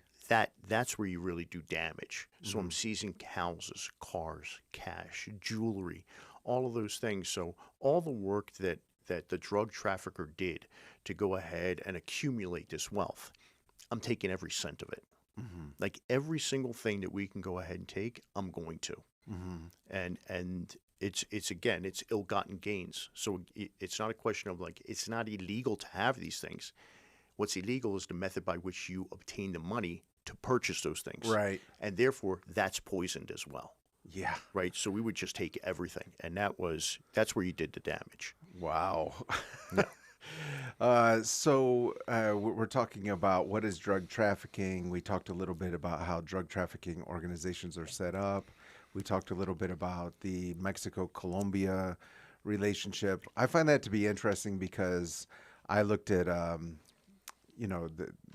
That's where you really do damage. So I'm seizing houses, cars, cash, jewelry, all of those things. So all the work that the drug trafficker did to go ahead and accumulate this wealth, I'm taking every cent of it. Like every single thing that we can go ahead and take, I'm going to. And it's again, it's ill-gotten gains. So it's not a question of like, it's not illegal to have these things. What's illegal is the method by which you obtain the money to purchase those things.
Right.
And therefore, that's poisoned as well.
Yeah.
Right. So we would just take everything. And that's where you did the damage.
Wow.
Yeah.
So we're talking about what is drug trafficking. We talked a little bit about how drug trafficking organizations are set up. We talked a little bit about the Mexico-Colombia relationship. I find that to be interesting because I looked at,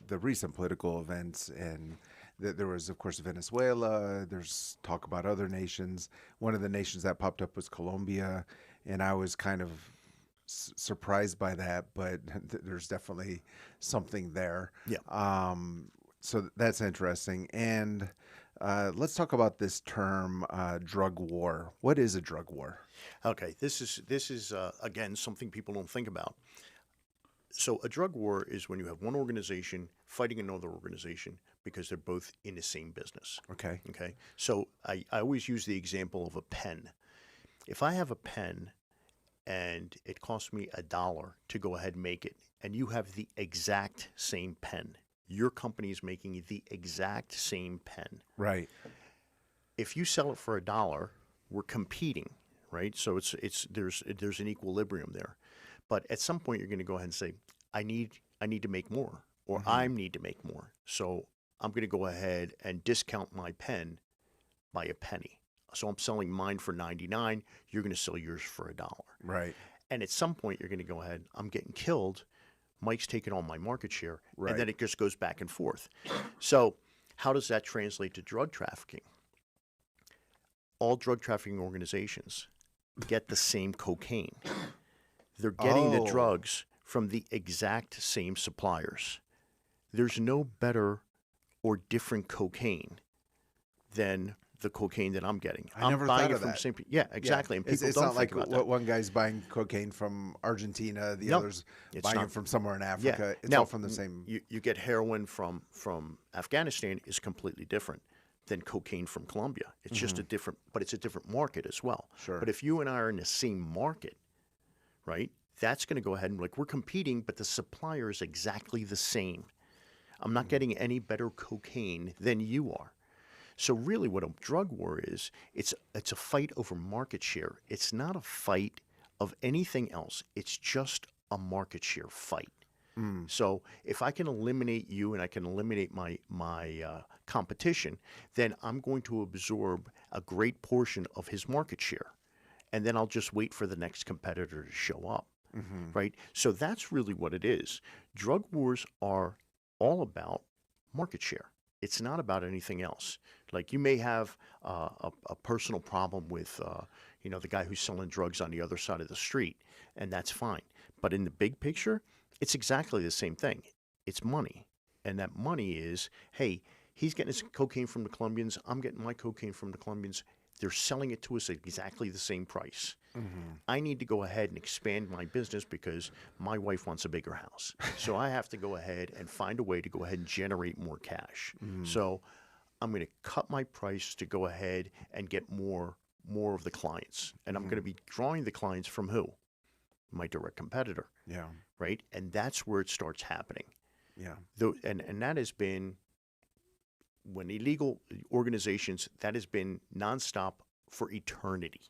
the recent political events, and there was, of course, Venezuela. There's talk about other nations. One of the nations that popped up was Colombia, and I was kind of surprised by that, but there's definitely something there.
Yeah.
So that's interesting. And let's talk about this term, drug war. What is a drug war?
Okay. This is again, something people don't think about. So a drug war is when you have one organization fighting another organization because they're both in the same business.
Okay.
Okay. So I always use the example of a pen. If I have a pen and it costs me $1 to go ahead and make it, and you have the exact same pen, your company is making the exact same pen.
Right.
If you sell it for $1, we're competing, right? So there's an equilibrium there. But at some point, you're going to go ahead and say, I need to make more, or I need to make more. So I'm going to go ahead and discount my pen by a penny. So I'm selling mine for 99. You're going to sell yours for $1.
Right.
And at some point, you're going to go ahead. I'm getting killed. Mike's taking all my market share.
Right.
And then it just goes back and forth. So how does that translate to drug trafficking? All drug trafficking organizations get the same cocaine. They're getting the drugs from the exact same suppliers. There's no better or different cocaine than the cocaine that I'm getting.
I never thought of that.
Yeah, exactly.
Yeah.
And people
it's
don't
not
think
like
about that.
one guy's buying cocaine from Argentina, the other's
it's
buying
not.
it from somewhere in Africa.
Yeah.
It's
Now,
all from the same.
You get heroin from Afghanistan is completely different than cocaine from Colombia. It's just but it's a different market as well.
Sure.
But if you and I are in the same market, right, that's going to go ahead and we're competing, but the supplier is exactly the same. I'm not getting any better cocaine than you are. So really what a drug war is, it's a fight over market share. It's not a fight of anything else. It's just a market share fight. So if I can eliminate you and I can eliminate my competition, then I'm going to absorb a great portion of his market share. And then I'll just wait for the next competitor to show up, right? So that's really what it is. Drug wars are all about market share. It's not about anything else. Like you may have a personal problem with, the guy who's selling drugs on the other side of the street, and that's fine. But in the big picture, it's exactly the same thing. It's money. And that money is, hey, he's getting his cocaine from the Colombians. I'm getting my cocaine from the Colombians. They're selling it to us at exactly the same price. I need to go ahead and expand my business because my wife wants a bigger house. So I have to go ahead and find a way to go ahead and generate more cash. So I'm going to cut my price to go ahead and get more of the clients. And I'm going to be drawing the clients from who? My direct competitor.
Yeah.
Right? And that's where it starts happening.
Yeah.
And that has been, when illegal organizations, that has been nonstop for eternity.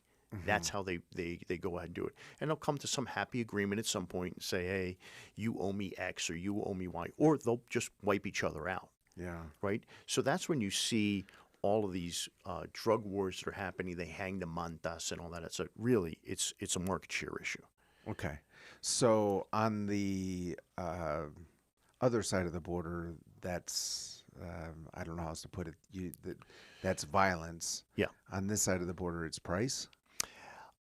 That's how they go ahead and do it. And they'll come to some happy agreement at some point and say, hey, you owe me X or you owe me Y. Or they'll just wipe each other out.
Yeah.
Right? So that's when you see all of these drug wars that are happening. They hang the mantas and all that. It's a market share issue.
Okay. So on the other side of the border, that's I don't know how else to put it. That's violence.
Yeah.
On this side of the border, it's price.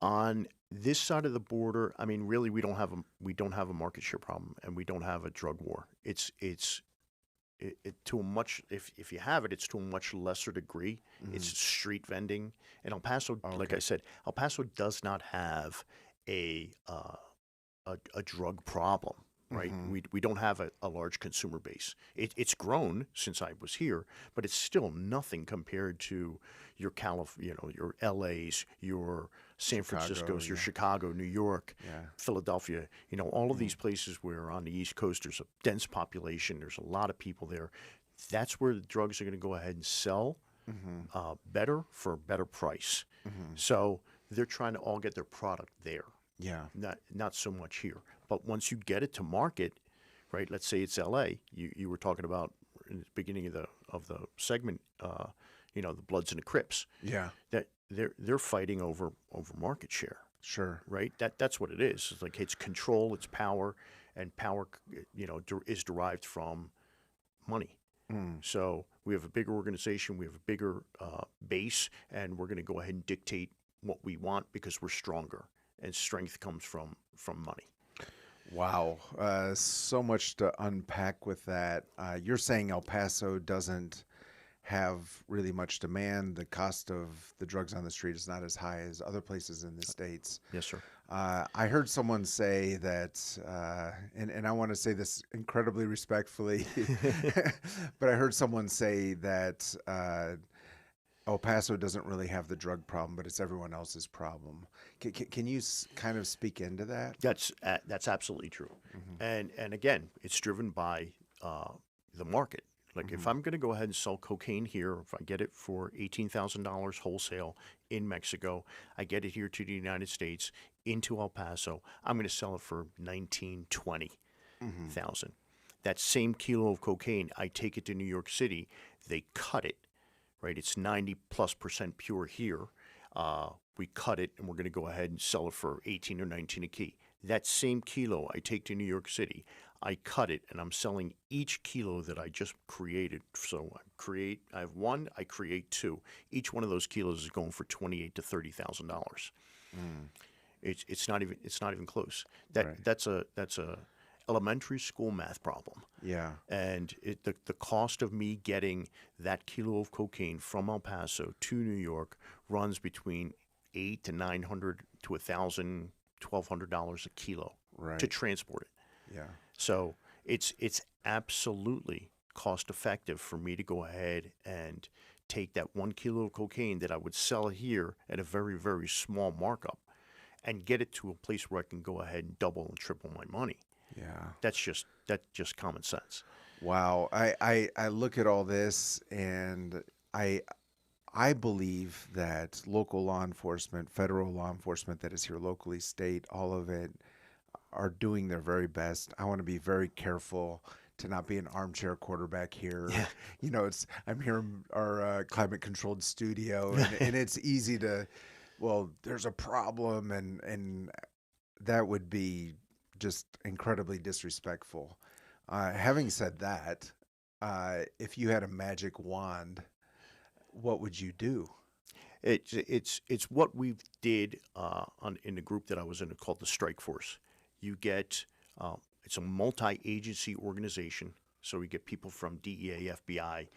On this side of the border, I mean, really, we don't have a market share problem, and we don't have a drug war. It's to a much, if you have it, it's to a much lesser degree. It's street vending, and El Paso, like I said, El Paso does not have a drug problem. Right, we don't have a large consumer base. It's grown since I was here, but it's still nothing compared to your your LA's, your San Francisco's, your Chicago, New York, Philadelphia. All of these places where on the East Coast there's a dense population. There's a lot of people there. That's where the drugs are going to go ahead and sell better for a better price. So they're trying to all get their product there.
Yeah.
Not so much here. But once you get it to market, right? Let's say it's LA. You were talking about in the beginning of the segment, the Bloods and the Crips.
Yeah.
That they're fighting over market share.
Sure.
Right? That's what it is. It's like it's control, it's power, and power is derived from money. So we have a bigger organization, we have a bigger base, and we're going to go ahead and dictate what we want because we're stronger. And strength comes from money.
Wow. So much to unpack with that. You're saying El Paso doesn't have really much demand. The cost of the drugs on the street is not as high as other places in the States.
Yes, sir.
I heard someone say that, and I want to say this incredibly respectfully, but I heard someone say that El Paso doesn't really have the drug problem, but it's everyone else's problem. Can you kind of speak into that?
That's absolutely true. And again, it's driven by the market. Like if I'm going to go ahead and sell cocaine here, if I get it for $18,000 wholesale in Mexico, I get it here to the United States into El Paso, I'm going to sell it for $19,000, $20,000. That same kilo of cocaine, I take it to New York City, they cut it. Right, it's 90+% pure here. We cut it, and we're going to go ahead and sell it for 18 or 19 a key. That same kilo I take to New York City, I cut it, and I'm selling each kilo that I just created. So I have one, I create two. Each one of those kilos is going for $28,000 to $30,000. It's not even close. That's a elementary school math problem.
Yeah.
And the cost of me getting that kilo of cocaine from El Paso to New York runs between $800 to $900 to $1,000, $1,200 a kilo to transport it.
Yeah.
So it's absolutely cost effective for me to go ahead and take that 1 kilo of cocaine that I would sell here at a very, very small markup and get it to a place where I can go ahead and double and triple my money.
Yeah.
That's just common sense.
Wow. I look at all this and I believe that local law enforcement, federal law enforcement that is here locally, state, all of it are doing their very best. I want to be very careful to not be an armchair quarterback here. Yeah. I'm here in our climate controlled studio and it's easy to, well, there's a problem and that would be just incredibly disrespectful. Having said that, if you had a magic wand, what would you do?
It's what we did in the group that I was in called the Strike Force. You get it's a multi-agency organization, so we get people from DEA, FBI,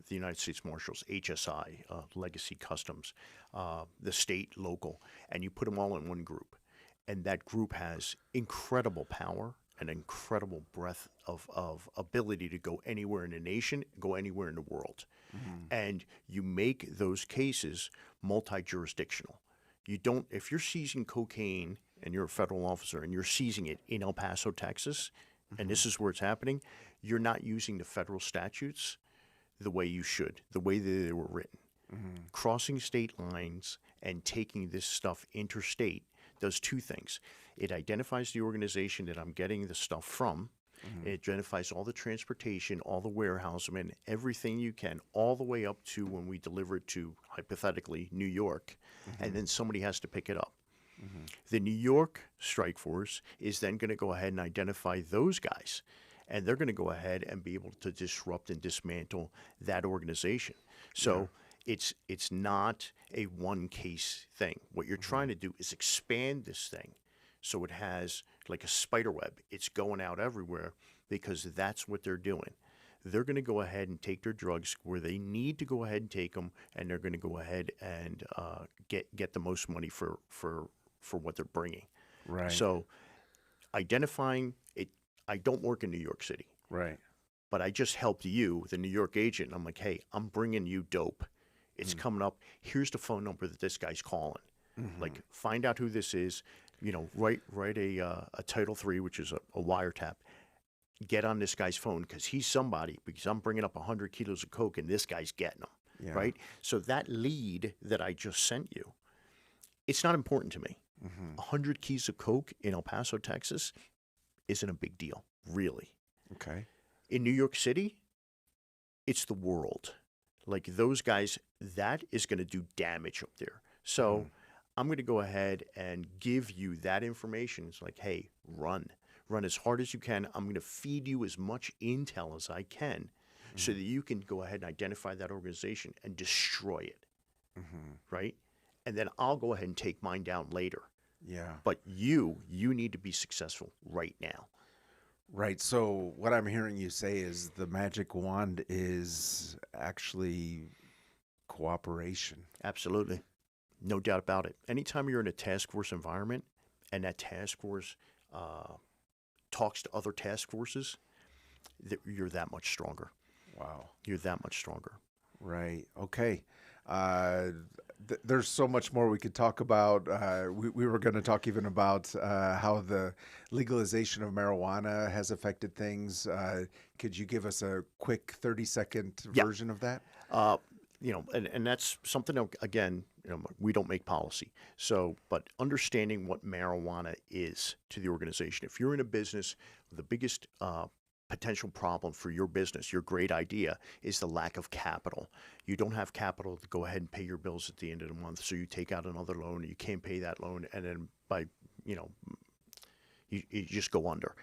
the United States Marshals, HSI, Legacy Customs, the state, local, and you put them all in one group. And that group has incredible power, an incredible breadth of ability to go anywhere in the nation, go anywhere in the world. And you make those cases multi-jurisdictional. You don't, if you're seizing cocaine and you're a federal officer and you're seizing it in El Paso, Texas, and this is where it's happening, you're not using the federal statutes the way you should, the way that they were written. Crossing state lines and taking this stuff interstate does two things. It identifies the organization that I'm getting the stuff from. It identifies all the transportation, all the warehousing, everything you can, all the way up to when we deliver it to, hypothetically, New York, and then somebody has to pick it up. The New York Strike Force is then going to go ahead and identify those guys, and they're going to go ahead and be able to disrupt and dismantle that organization. So it's not a one-case thing. What you're trying to do is expand this thing so it has like a spider web. It's going out everywhere because that's what they're doing. They're going to go ahead and take their drugs where they need to go ahead and take them, and they're going to go ahead and get the most money for what they're bringing.
Right.
So identifying it, I don't work in New York City.
Right.
But I just helped you, the New York agent. I'm like, hey, I'm bringing you dope. It's coming up. Here's the phone number that this guy's calling. Like, find out who this is. You know, write a Title III, which is a wiretap. Get on this guy's phone because he's somebody. Because I'm bringing up 100 kilos of coke and this guy's getting them. Right. So that lead that I just sent you, it's not important to me. 100 keys of coke in El Paso, Texas, isn't a big deal, really.
Okay.
In New York City, it's the world. Like those guys, that is going to do damage up there. So I'm going to go ahead and give you that information. It's like, hey, run as hard as you can. I'm going to feed you as much intel as I can so that you can go ahead and identify that organization and destroy it. Right? And then I'll go ahead and take mine down later.
Yeah.
But you need to be successful right now.
Right. So what I'm hearing you say is the magic wand is actually cooperation.
Absolutely. No doubt about it. Anytime you're in a task force environment and that task force talks to other task forces, you're that much stronger.
Wow.
You're that much stronger.
Right. Okay. There's so much more we could talk about. We were going to talk even about how the legalization of marijuana has affected things. Could you give us a quick 30-second version of that?
You know, and that's something, again, you know, we don't make policy. So, but understanding what marijuana is to the organization. If you're in a business, the biggest potential problem for your business, your great idea, is the lack of capital. You don't have capital to go ahead and pay your bills at the end of the month, so you take out another loan, and you can't pay that loan, and then you just go under.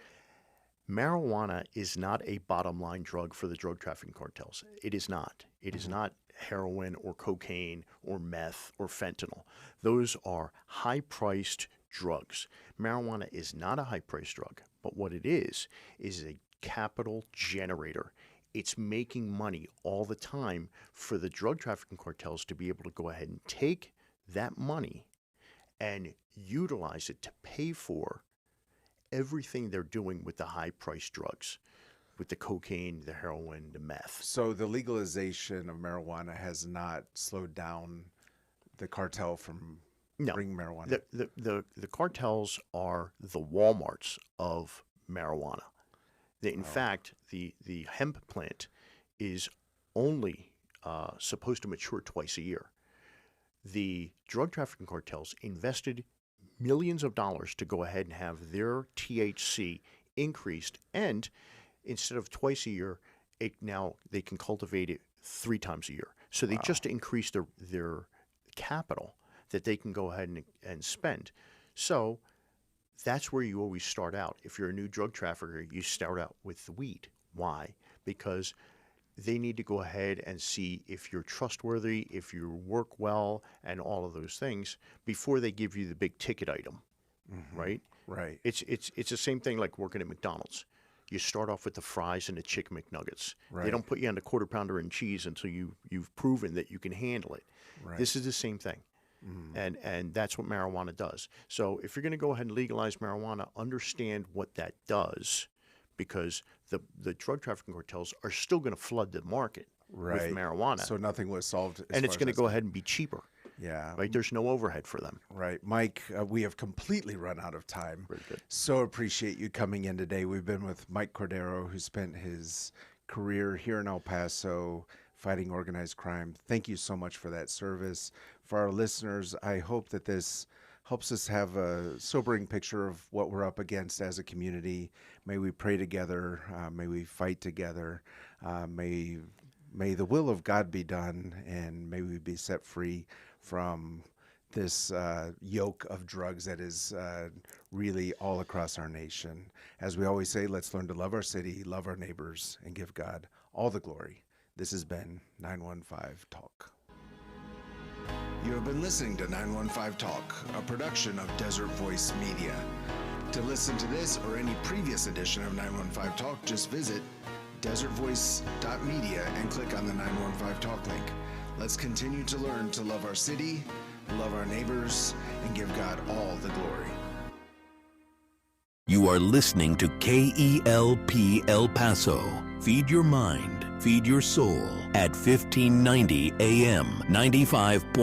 Marijuana is not a bottom line drug for the drug trafficking cartels. It is not. It is not heroin or cocaine or meth or fentanyl. Those are high-priced drugs. Marijuana is not a high-priced drug, but what it is a capital generator. It's making money all the time for the drug trafficking cartels to be able to go ahead and take that money and utilize it to pay for everything they're doing with the high-priced drugs, with the cocaine, the heroin, the meth.
So the legalization of marijuana has not slowed down the cartel from bringing marijuana?
The cartels are the Walmarts of marijuana. In fact, the hemp plant is only supposed to mature twice a year. The drug trafficking cartels invested millions of dollars to go ahead and have their THC increased, and instead of twice a year, now they can cultivate it 3 times a year. So they just increased their capital that they can go ahead and spend. So that's where you always start out. If you're a new drug trafficker, you start out with the weed. Why? Because they need to go ahead and see if you're trustworthy, if you work well, and all of those things before they give you the big ticket item, right?
Right.
It's the same thing like working at McDonald's. you start off with the fries and the chicken McNuggets.
Right.
They don't put you on the quarter pounder and cheese until you've proven that you can handle it.
Right.
This is the same thing. And that's what marijuana does. So if you're going to go ahead and legalize marijuana, understand what that does, because the drug trafficking cartels are still going to flood the market with marijuana.
So nothing was solved.
And it's going to go ahead and be cheaper.
Yeah.
Right. There's no overhead for them.
Right. Mike, we have completely run out of time.
Very good.
So appreciate you coming in today. We've been with Mike Cordero, who spent his career here in El Paso fighting organized crime. Thank you so much for that service. For our listeners, I hope that this helps us have a sobering picture of what we're up against as a community. May we pray together. May we fight together. May the will of God be done, and may we be set free from this yoke of drugs that is really all across our nation. As we always say, let's learn to love our city, love our neighbors, and give God all the glory. This has been 915 Talk. You have been listening to 915 Talk, a production of Desert Voice Media. To listen to this or any previous edition of 915 Talk, just visit desertvoice.media and click on the 915 Talk link. Let's continue to learn to love our city, love our neighbors, and give God all the glory.
You are listening to KELP El Paso. Feed your mind, feed your soul at 1590 AM, 95.9